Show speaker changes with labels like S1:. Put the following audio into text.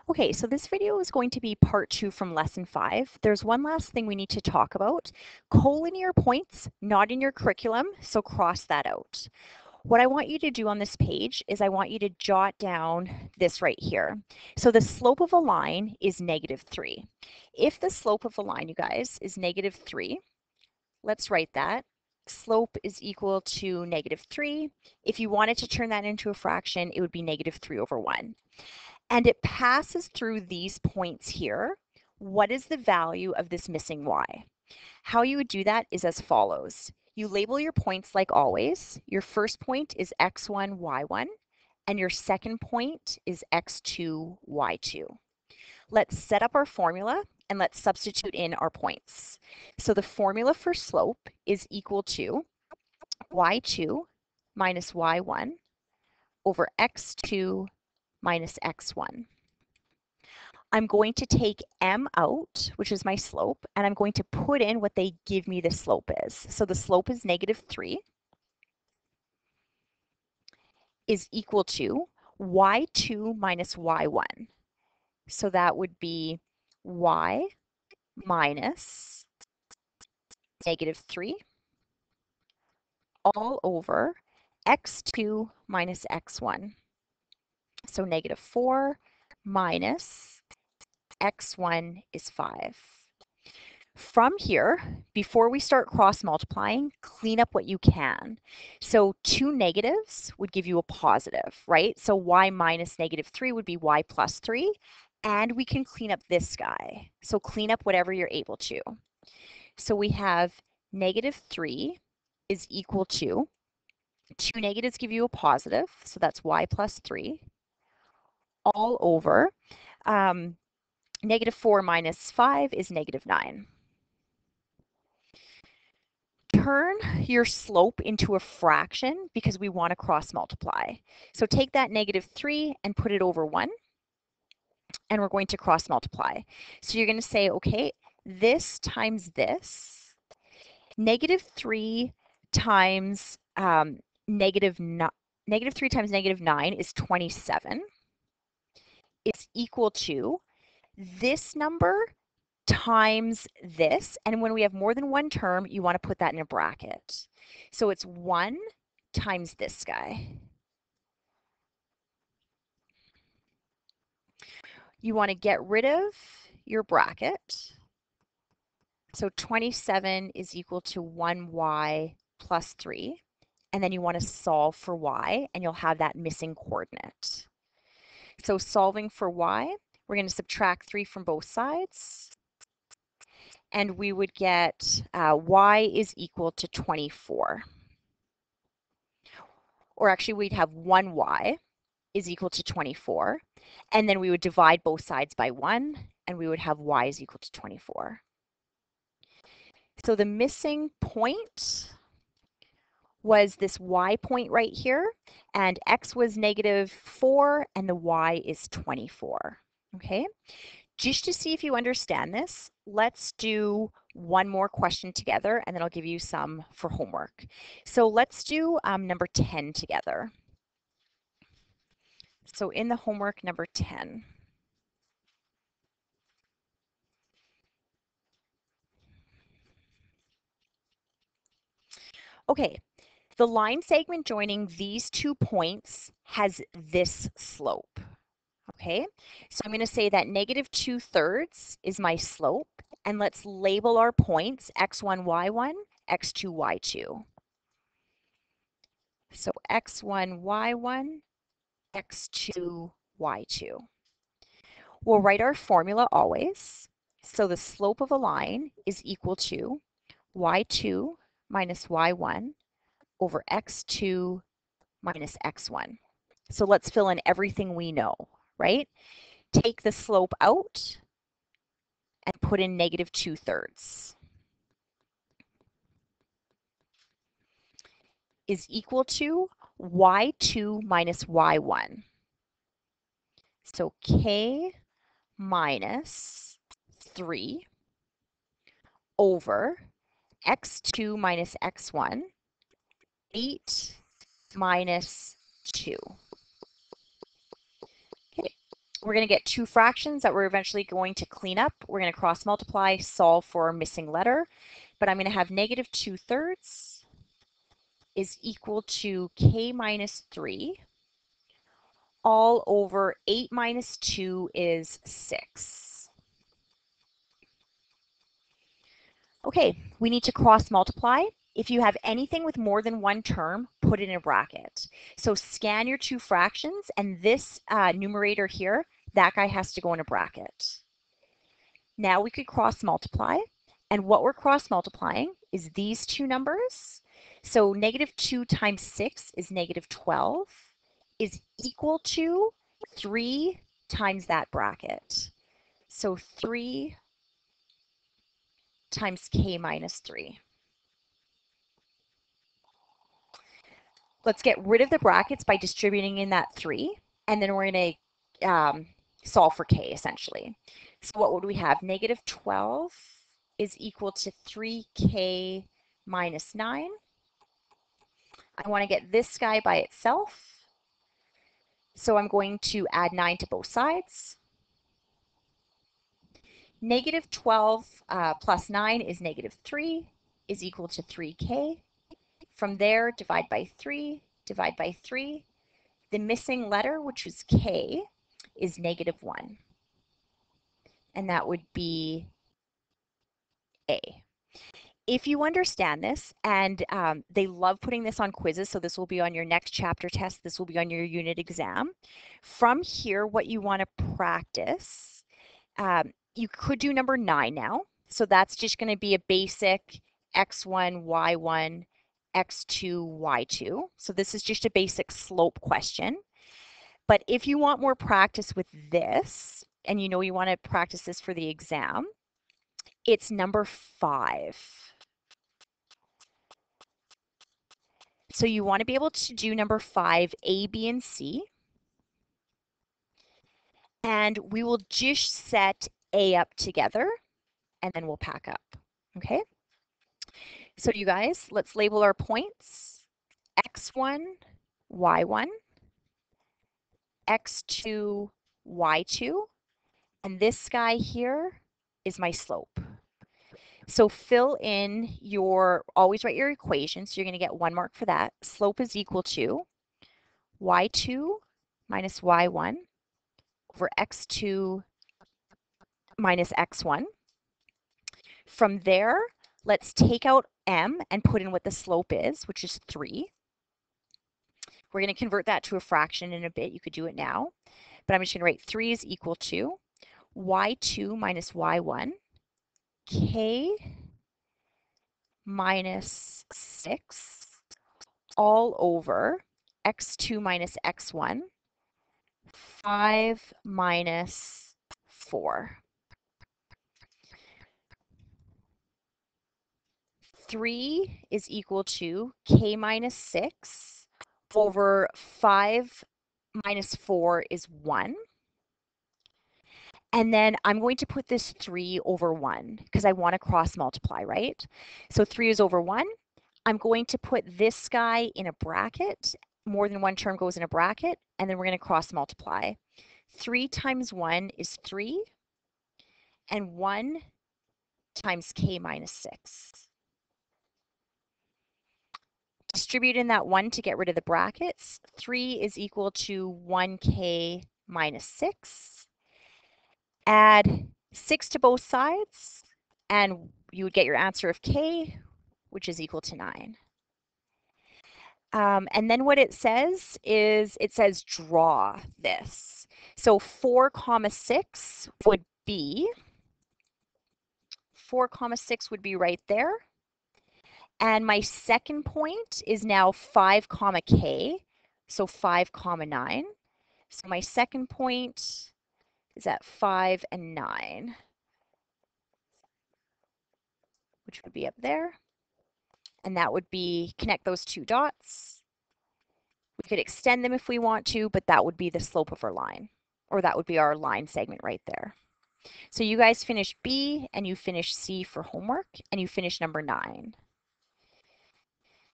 S1: Okay, so this video is going to be part 2 from lesson 5. There's one last thing we need to talk about. Collinear points, not in your curriculum, so cross that out. What I want you to do on this page is I want you to jot down this right here. So the slope of a line is -3. If the slope of a line, you guys, is -3, let's write that. Slope is equal to -3. If you wanted to turn that into a fraction, it would be -3/1. And it passes through these points here. What is the value of this missing y? How you would do that is as follows. You label your points like always. Your first point is x1, y1, and your second point is x2, y2. Let's set up our formula and let's substitute in our points. So the formula for slope is equal to y2 minus y1 over x2 minus x1. I'm going to take m out, which is my slope, and I'm going to put in what they give me the slope is. So the slope is -3 is equal to y2 minus y1. So that would be y minus -3 all over x2 minus x1. So -4 minus x1 is 5. From here, before we start cross multiplying, clean up what you can. So 2 negatives would give you a positive, right? So y minus -3 would be y plus 3, and we can clean up this guy. So clean up whatever you're able to. So we have -3 is equal to 2 negatives give you a positive, so that's y plus 3, all over -4 minus 5 is -9. Turn your slope into a fraction because we want to cross multiply. So take that -3 and put it over 1, and we're going to cross multiply. So you're going to say, okay, this times this, -3 times -3 times -9 is 27. It's equal to this number times this, and when we have more than one term, you want to put that in a bracket. So it's 1 times this guy. You want to get rid of your bracket. So 27 is equal to 1y plus 3, and then you want to solve for y, and you'll have that missing coordinate. So solving for y, we're going to subtract 3 from both sides, and we would get y is equal to 24. Or actually, we'd have 1y is equal to 24, and then we would divide both sides by 1, and we would have y is equal to 24. So the missing point was this y point right here, and x was -4, and the y is 24. Okay? Just to see if you understand this, let's do one more question together, and then I'll give you some for homework. So let's do number 10 together. So in the homework number 10. Okay, the line segment joining these 2 points has this slope. Okay, so I'm going to say that -2/3 is my slope, and let's label our points x1, y1, x2, y2. So x1, y1, x2, y2. We'll write our formula always. So the slope of a line is equal to y2 minus y1 over x2 minus x1. So let's fill in everything we know, right? Take the slope out and put in -2/3 is equal to y2 minus y1. So k minus 3 over x2 minus x1, 8 minus 2. Okay, We're going to get two fractions that we're eventually going to clean up. We're going to cross multiply, solve for our missing letter. But I'm going to have negative 2/3 is equal to k minus 3 all over 8 minus 2 is 6. Okay, we need to cross multiply. If you have anything with more than one term, put it in a bracket. So scan your two fractions, and this numerator here, that guy has to go in a bracket. Now we could cross multiply, and what we're cross multiplying is these two numbers. So negative 2 times 6 is negative 12 is equal to 3 times that bracket. So 3 times k minus 3. Let's get rid of the brackets by distributing in that 3, and then we're going to solve for k, essentially. So what would we have? Negative 12 is equal to 3k minus 9. I want to get this guy by itself, so I'm going to add 9 to both sides. Negative 12 plus 9 is negative 3 is equal to 3k. From there, divide by 3, divide by 3. The missing letter, which is k, is negative 1. And that would be A. If you understand this, and they love putting this on quizzes, so this will be on your next chapter test, this will be on your unit exam. From here, what you want to practice, you could do number 9 now. So that's just going to be a basic x1, y1, x2, y2. So this is just a basic slope question. But if you want more practice with this, and you know you want to practice this for the exam, it's number 5. So you want to be able to do number 5, A, B, and C. And we will just set A up together, and then we'll pack up. Okay? So you guys, let's label our points. X1, Y1, X2, Y2, and this guy here is my slope. So fill in your, always write your equation, so you're going to get 1 mark for that. Slope is equal to y2 minus y1 over x2 minus x1. From there, let's take out m and put in what the slope is, which is 3. We're going to convert that to a fraction in a bit. You could do it now. But I'm just going to write 3 is equal to y2 minus y1, k minus 6 all over x2 minus x1, 5 minus 4. 3 is equal to k minus 6 over 5 minus 4 is 1. And then I'm going to put this 3 over 1 because I want to cross multiply, right? So 3 is over 1. I'm going to put this guy in a bracket. More than one term goes in a bracket, and then we're going to cross multiply. 3 times 1 is 3, and 1 times k minus 6. Distribute in that 1 to get rid of the brackets. 3 is equal to 1k minus 6. Add 6 to both sides, and you would get your answer of k, which is equal to 9. And then what it says is, it says draw this. So 4 comma 6 would be, 4 comma 6 would be right there. And my second point is now 5 comma k, so 5 comma 9. So my second point is at 5 and 9, which would be up there. And that would be, connect those two dots. We could extend them if we want to, but that would be the slope of our line, or that would be our line segment right there. So you guys finish B and you finish C for homework, and you finish number 9.